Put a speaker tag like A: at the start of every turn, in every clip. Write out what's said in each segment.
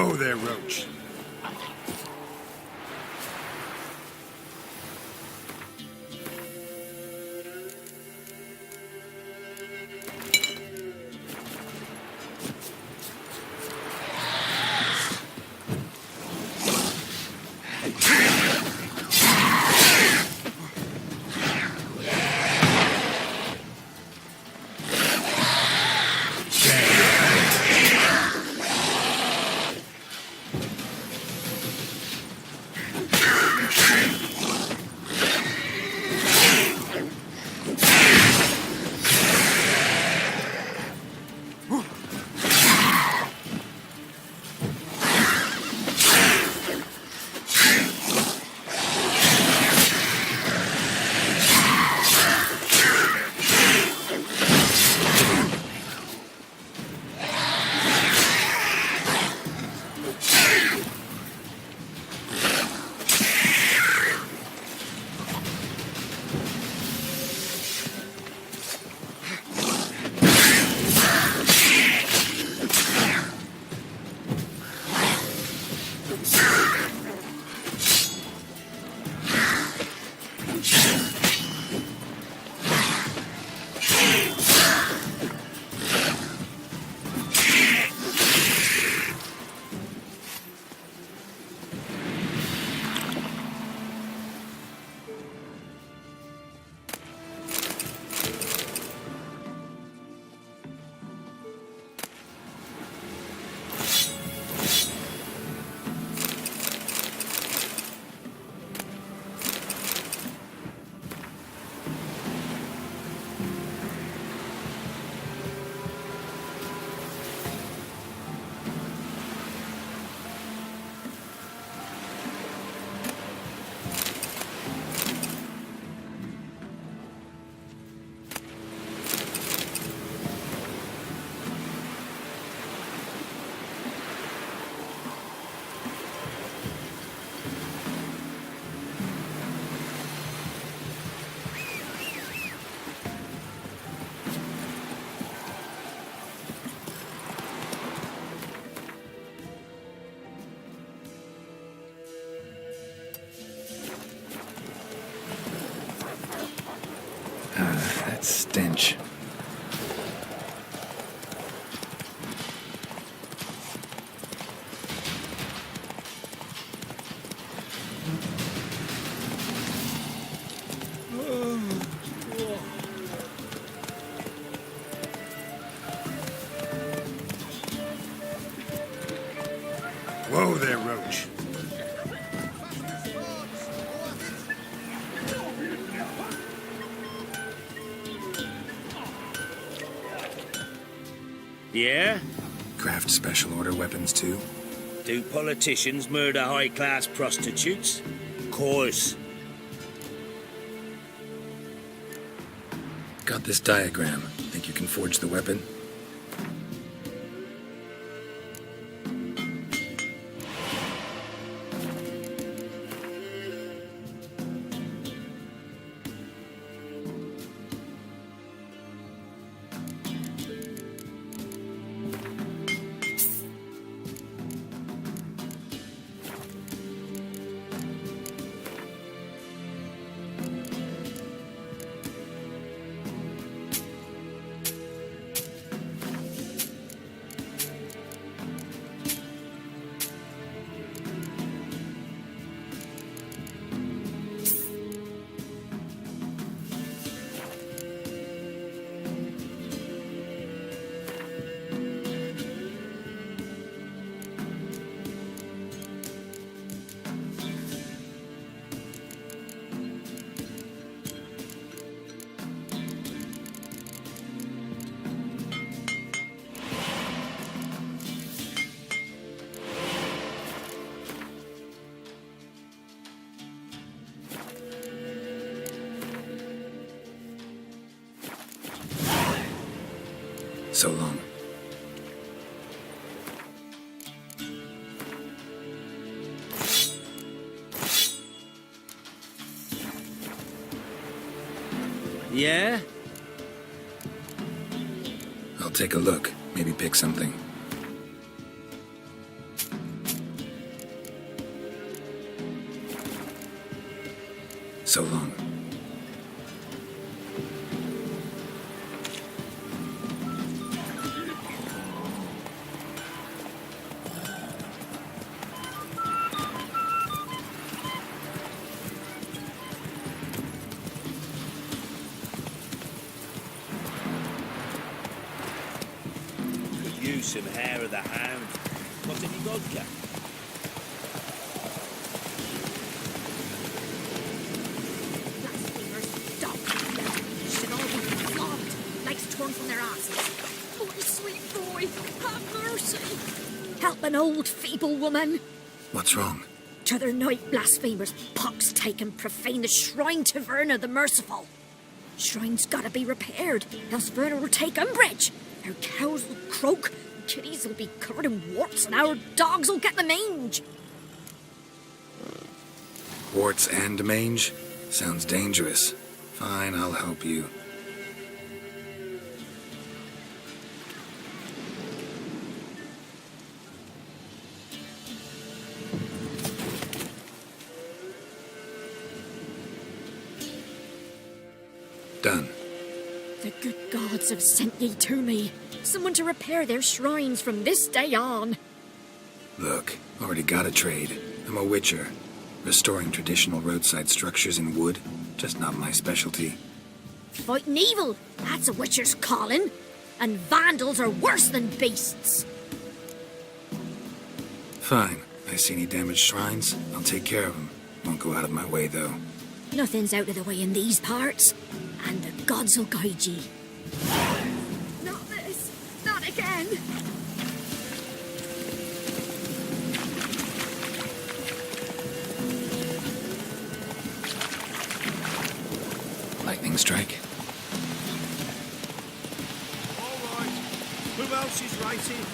A: Whoa there, Roach.
B: That stench.
A: Whoa there, Roach.
C: Yeah?
B: Craft special order weapons too?
C: Do politicians murder high-class prostitutes? Course.
B: Got this diagram. Think you can forge the weapon? So long.
C: Yeah?
B: I'll take a look. Maybe pick something.
C: gruesome hair of the hound. Got any vodka?
D: Blasphemers, dogs, should all be flogged, legs torn from their asses. Oh, sweet boy, have mercy. Help an old, feeble woman.
B: What's wrong?
D: T'other night, blasphemers, pox taken, profane the shrine to Verna the Merciful. Shrine's gotta be repaired, else Verna will take umbrage. Our cows will croak, kitties will be covered in warts, and our dogs will get the mange.
B: Warts and mange? Sounds dangerous. Fine, I'll help you. Done.
D: The good gods have sent ye to me. Someone to repair their shrines from this day on.
B: Look, already got a trade. I'm a witcher. Restoring traditional roadside structures in wood, just not my specialty.
D: Fighting evil, that's a witcher's calling. And vandals are worse than beasts.
B: Fine. I see any damaged shrines, I'll take care of them. Won't go out of my way, though.
D: Nothing's out of the way in these parts, and the gods will guide ye. Not this, not again.
B: Lightning strike.
C: All right. Who else is writing?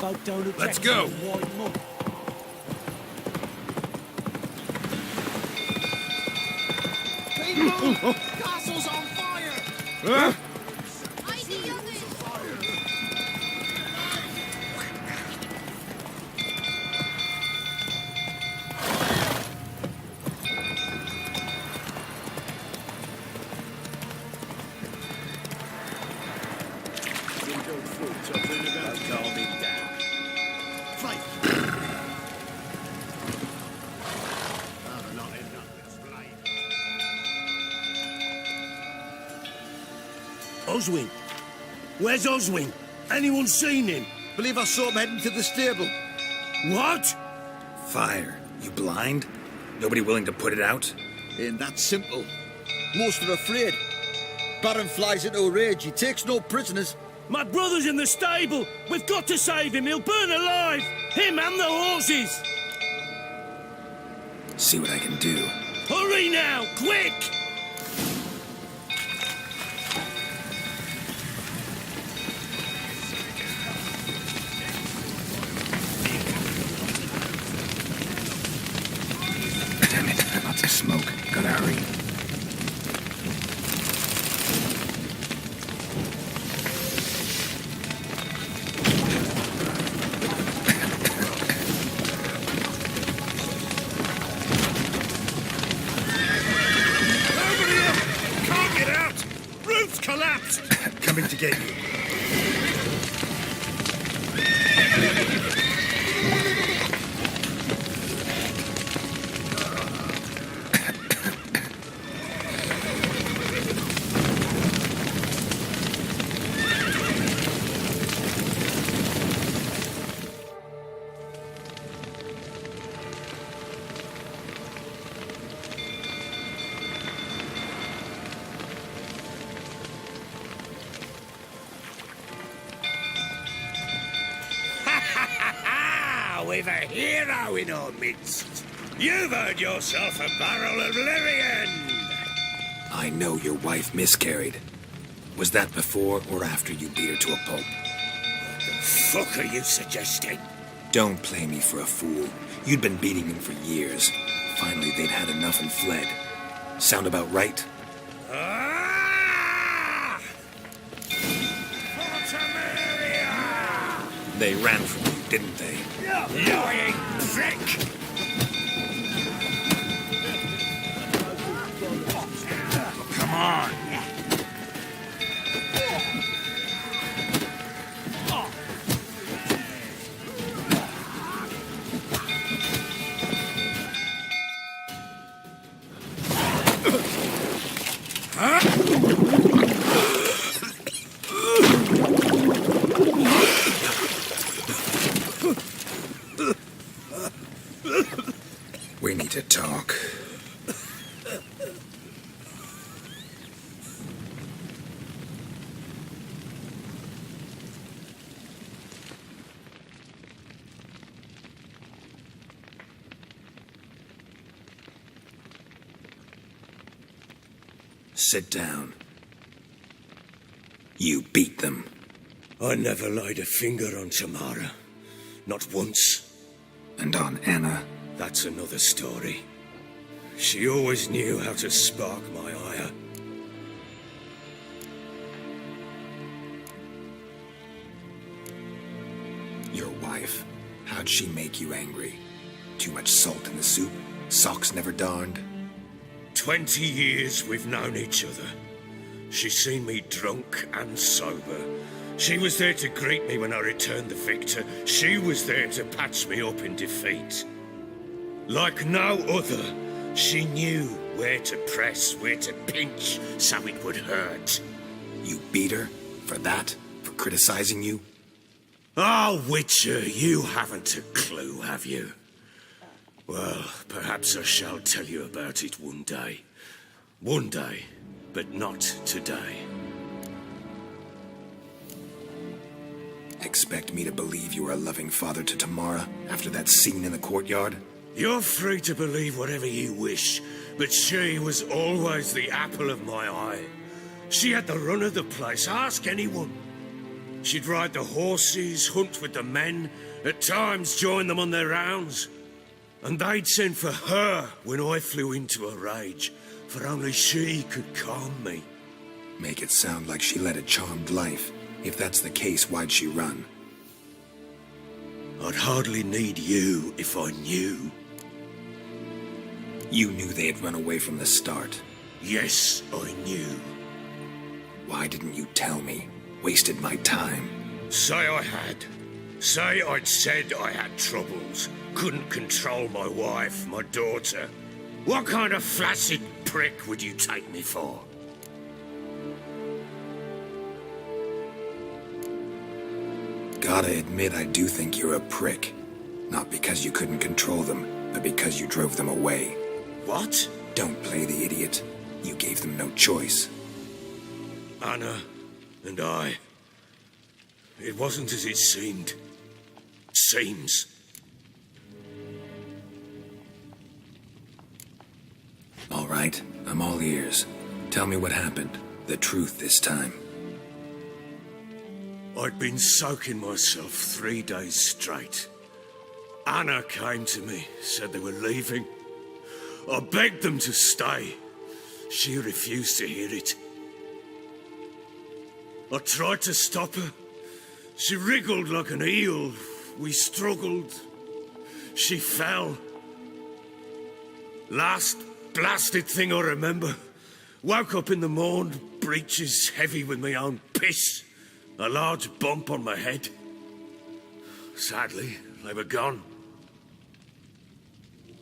C: Folk don't object.
A: Let's go.
C: to the wide mud.
E: People! Castle's on fire!
C: Calm him down.
E: Fight! Not enough explain.
C: Oswin? Where's Oswin? Anyone seen him?
E: Believe I saw him heading to the stable.
C: What?
B: Fire. You blind? Nobody willing to put it out?
E: Ain't that simple. Most are afraid. Baron flies into a rage. He takes no prisoners.
C: My brother's in the stable. We've got to save him. He'll burn alive. Him and the horses.
B: See what I can do.
C: Hurry now, quick!
B: Damn it, lots of smoke. Gotta hurry.
A: Nobody up! Can't get out! Roof's collapsed!
B: Coming to get you.
C: We've a hero in our midst. You've earned yourself a barrel of Lyrian.
B: I know your wife miscarried. Was that before or after you beat her to a pulp?
C: Fuck are you suggesting?
B: Don't play me for a fool. You'd been beating them for years. Finally, they'd had enough and fled. Sound about right?
C: Ah! Fortamaria!
B: They ran from you, didn't they?
C: Lying prick!
A: Come on!
B: We need to talk. Sit down. You beat them.
C: I never laid a finger on Tamara. Not once.
B: And on Anna.
C: That's another story. She always knew how to spark my ire.
B: Your wife. How'd she make you angry? Too much salt in the soup? Socks never darned?
C: 20 years we've known each other. She's seen me drunk and sober. She was there to greet me when I returned the victor. She was there to patch me up in defeat. Like no other, she knew where to press, where to pinch, so it would hurt.
B: You beat her? For that? For criticizing you?
C: Oh, Witcher, you haven't a clue, have you? Well, perhaps I shall tell you about it one day. One day, but not today.
B: Expect me to believe you were a loving father to Tamara after that scene in the courtyard?
C: You're free to believe whatever you wish, but she was always the apple of my eye. She had the run of the place, ask anyone. She'd ride the horses, hunt with the men, at times join them on their rounds. And they'd send for her when I flew into a rage, for only she could calm me.
B: Make it sound like she led a charmed life. If that's the case, why'd she run?
C: I'd hardly need you if I knew.
B: You knew they had run away from the start.
C: Yes, I knew.
B: Why didn't you tell me? Wasted my time.
C: Say I had. Say I'd said I had troubles. Couldn't control my wife, my daughter. What kind of flaccid prick would you take me for?
B: Gotta admit, I do think you're a prick. Not because you couldn't control them, but because you drove them away.
C: What?
B: Don't play the idiot. You gave them no choice.
C: Anna and I. It wasn't as it seemed. Seems.
B: All right, I'm all ears. Tell me what happened. The truth this time.
C: I'd been soaking myself 3 days straight. Anna came to me, said they were leaving. I begged them to stay. She refused to hear it. I tried to stop her. She wriggled like an eel. We struggled. She fell. Last blasted thing I remember. Woke up in the morn, breeches heavy with my own piss. A large bump on my head. Sadly, they were gone.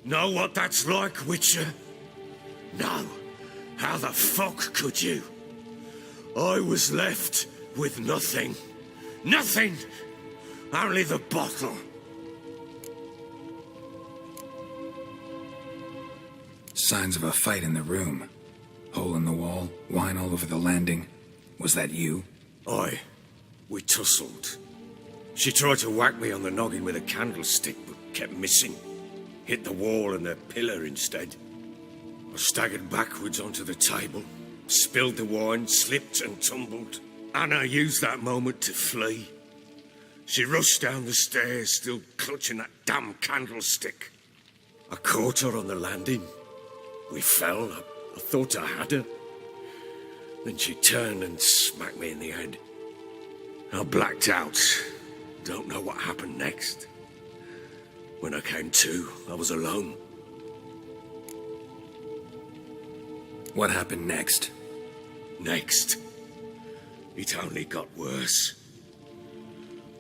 C: Know what that's like, Witcher? No. How the fuck could you? I was left with nothing. Nothing! Only the bottle.
B: Signs of a fight in the room. Hole in the wall, wine all over the landing. Was that you?
C: Aye. We tussled. She tried to whack me on the noggin with a candlestick, but kept missing. Hit the wall and the pillar instead. I staggered backwards onto the table, spilled the wine, slipped and tumbled. Anna used that moment to flee. She rushed down the stairs, still clutching that damn candlestick. I caught her on the landing. We fell. I thought I had her. Then she turned and smacked me in the head. I blacked out. Don't know what happened next. When I came to, I was alone.
B: What happened next?
C: Next, it only got worse.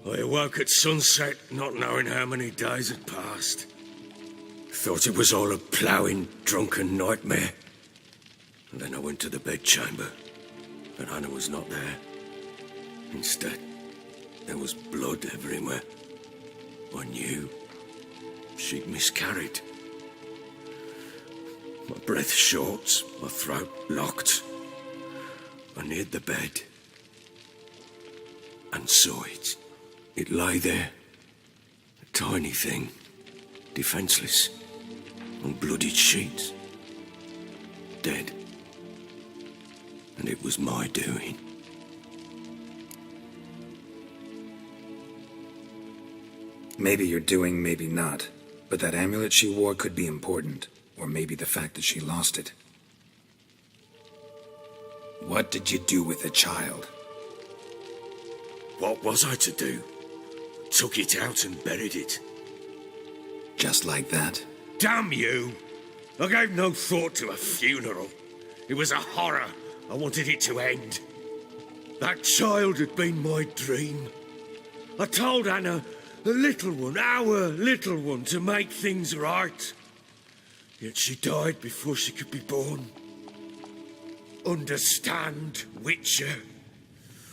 C: I awoke at sunset, not knowing how many days had passed. Thought it was all a ploughing, drunken nightmare. And then I went to the bedchamber, but Anna was not there. Instead, there was blood everywhere. I knew she'd miscarried. My breath short, my throat locked. I neared the bed and saw it. It lay there, a tiny thing, defenseless, on bloodied sheets, dead. And it was my doing.
B: Maybe you're doing, maybe not. But that amulet she wore could be important. Or maybe the fact that she lost it. What did you do with the child?
C: What was I to do? Took it out and buried it.
B: Just like that?
C: Damn you! I gave no thought to a funeral. It was a horror. I wanted it to end. That child had been my dream. I told Anna, the little one, our little one, to make things right. Yet she died before she could be born. Understand, Witcher?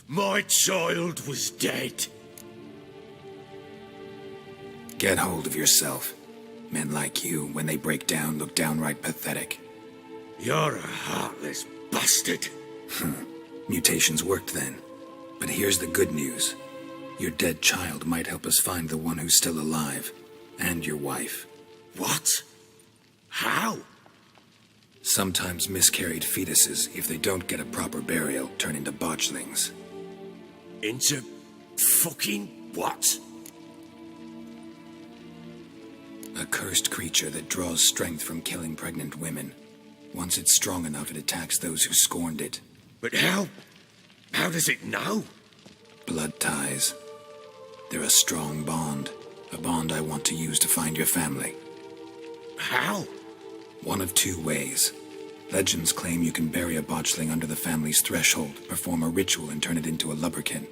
C: My child was dead.
B: Get hold of yourself. Men like you, when they break down, look downright pathetic.
C: You're a heartless bastard.
B: Mutations worked then. But here's the good news. Your dead child might help us find the one who's still alive. And your wife.
C: What? How?
B: Sometimes miscarried fetuses, if they don't get a proper burial, turn into botchlings.
C: Into fucking what?
B: A cursed creature that draws strength from killing pregnant women. Once it's strong enough, it attacks those who scorned it.
C: But how? How does it know?
B: Blood ties. They're a strong bond. A bond I want to use to find your family.
C: How?
B: One of two ways. Legends claim you can bury a botchling under the family's threshold, perform a ritual, and turn it into a lubberkin.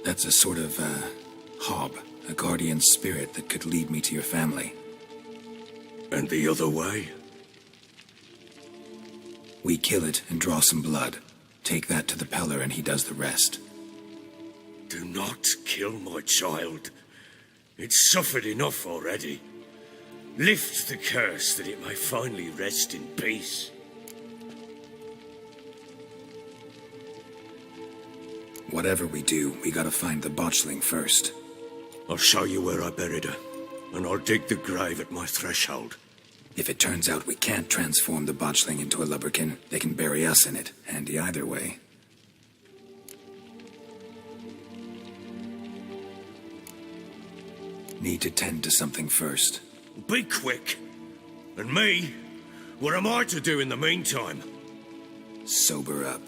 B: That's a sort of, hob, a guardian spirit that could lead me to your family.
C: And the other way?
B: We kill it and draw some blood. Take that to the Peller and he does the rest.
C: Do not kill my child. It's suffered enough already. Lift the curse that it may finally rest in peace.
B: Whatever we do, we gotta find the botchling first.
C: I'll show you where I buried her, and I'll dig the grave at my threshold.
B: If it turns out we can't transform the botchling into a lubberkin, they can bury us in it. Handy either way. Need to tend to something first.
C: Be quick. And me? What am I to do in the meantime?
B: Sober up.